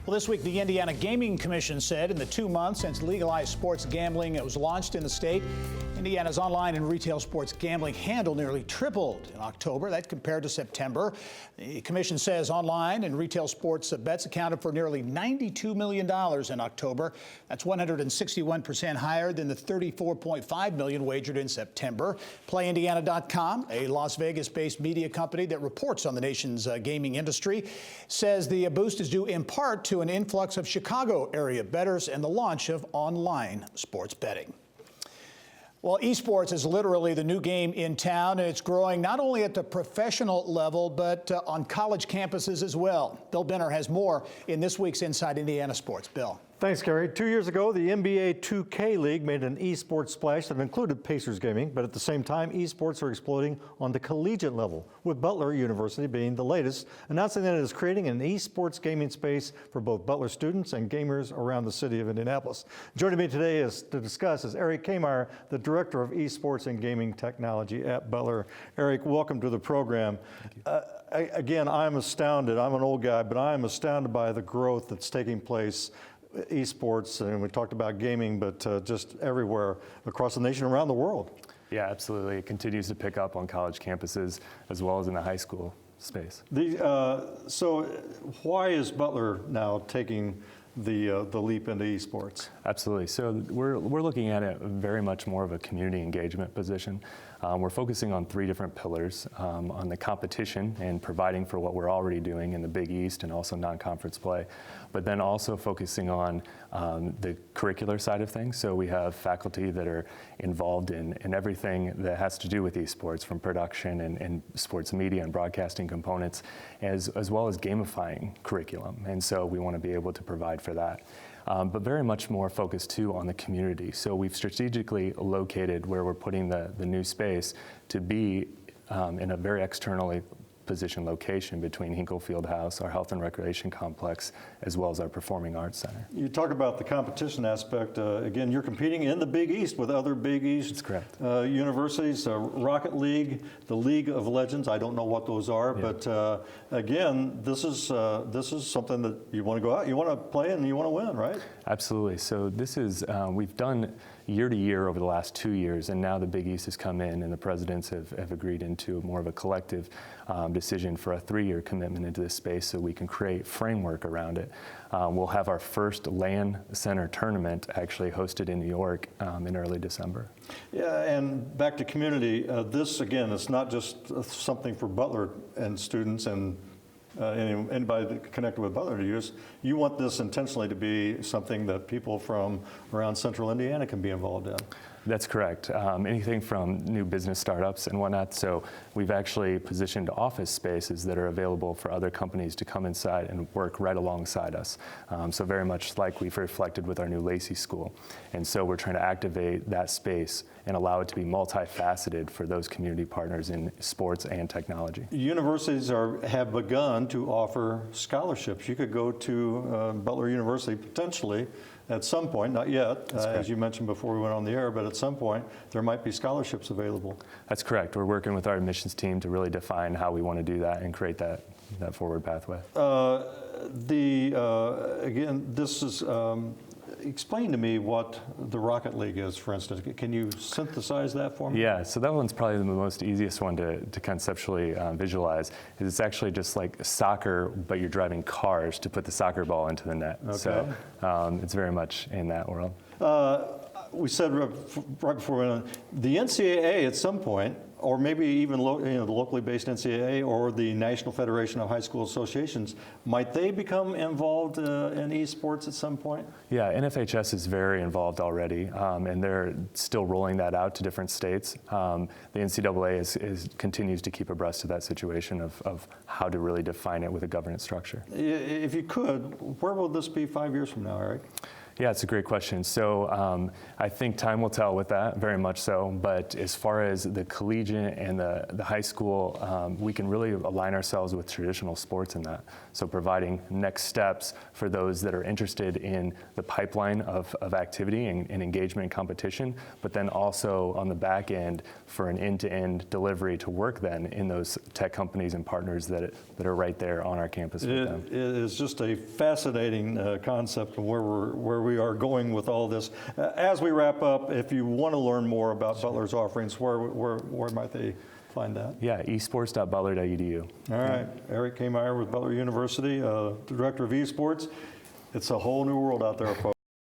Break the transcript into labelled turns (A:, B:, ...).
A: Well, this week, the Indiana Gaming Commission said in the 2 months since legalized sports gambling was launched in the state, Indiana's online and retail sports gambling handle nearly tripled in October. That compared to September. The commission says online and retail sports bets accounted for nearly $92 million in October. That's 161% higher than the $34.5 million wagered in September. PlayIndiana.com, a Las Vegas-based media company that reports on the nation's gaming industry, says the boost is due in part to an influx of Chicago area bettors and the launch of online sports betting. Well, esports is literally the new game in town, and it's growing not only at the professional level, but on college campuses as well. Bill Benner has more in this week's Inside Indiana Sports. Bill.
B: Thanks, Gary. 2 years ago, the NBA 2K League made an esports splash that included Pacers gaming, but at the same time, esports are exploding on the collegiate level, with Butler University being the latest, announcing that it is creating an esports gaming space for both Butler students and gamers around the city of Indianapolis. Joining me today to discuss is Eric Kammeyer, the Director of Esports and Gaming Technology at Butler. Eric, welcome to the program. Again, I'm astounded. I'm an old guy, but I am astounded by the growth that's taking place esports, and we talked about gaming, but just everywhere across the nation, around the world.
C: Yeah, absolutely. It continues to pick up on college campuses as well as in the high school space.
B: So why is Butler now taking the leap into esports?
C: Absolutely. So we're looking at it very much more of a community engagement position. We're focusing on three different pillars, on the competition and providing for what we're already doing in the Big East and also non-conference play, but then also focusing on the curricular side of things. So we have faculty that are involved in everything that has to do with esports, from production and sports media and broadcasting components, as well as gamifying curriculum. And so we want to be able to provide for that. But very much more focused too on the community. So we've strategically located where we're putting the new space to be in a very externally positioned location between Hinkle Fieldhouse, our health and recreation complex, as well as our performing arts center.
B: You talk about the competition aspect. Again, you're competing in the Big East with other Big East
C: That's correct.
B: Universities, Rocket League, the League of Legends. I don't know what those are, yeah. But again, this is something that you want to go out, you want to play, and you want to win, right?
C: Absolutely. So this is we've done year to year over the last 2 years, and now the Big East has come in, and the presidents have agreed into more of a collective decision for a 3-year commitment into this space so we can create framework around it. We'll have our first LAN Center tournament actually hosted in New York in early December. Yeah,
B: and back to community, this again, it's not just something for Butler and students and anybody connected with Butler to use. You want this intentionally to be something that people from around central Indiana can be involved in.
C: That's correct. Anything from new business startups and whatnot. So we've actually positioned office spaces that are available for other companies to come inside and work right alongside us. So very much like we've reflected with our new Lacey School. And so we're trying to activate that space and allow it to be multifaceted for those community partners in sports and technology.
B: Universities have begun to offer scholarships. You could go to Butler University potentially at some point, not yet, as you mentioned before we went on the air, but at some point there might be scholarships available.
C: That's correct. We're working with our admissions team to really define how we want to do that and create that forward pathway.
B: Again, this is, explain to me what the Rocket League is, for instance. Can you synthesize that for me?
C: Yeah, so that one's probably the most easiest one to conceptually visualize. It's actually just like soccer, but you're driving cars to put the soccer ball into the net. Okay. So it's very much in that world.
B: We said right before we went on, the NCAA at some point, or maybe even the locally based NCAA or the National Federation of High School Associations, might they become involved in esports at some point?
C: Yeah, NFHS is very involved already, and they're still rolling that out to different states. The NCAA continues to keep abreast of that situation of how to really define it with a governance structure.
B: If you could, where will this be 5 years from now, Eric?
C: Yeah, it's a great question. So I think time will tell with that, very much so. But as far as the collegiate and the high school, we can really align ourselves with traditional sports in that. So providing next steps for those that are interested in the pipeline of activity and engagement and competition, but then also on the back end for an end-to-end delivery to work then in those tech companies and partners that are right there on our campus with them.
B: It is just a fascinating concept of where we are going with all this. As we wrap up, if you want to learn more about Butler's offerings, where might they find that?
C: Yeah, esports.butler.edu.
B: All right, Eric Kammeyer with Butler University, Director of Esports. It's a whole new world out there, folks.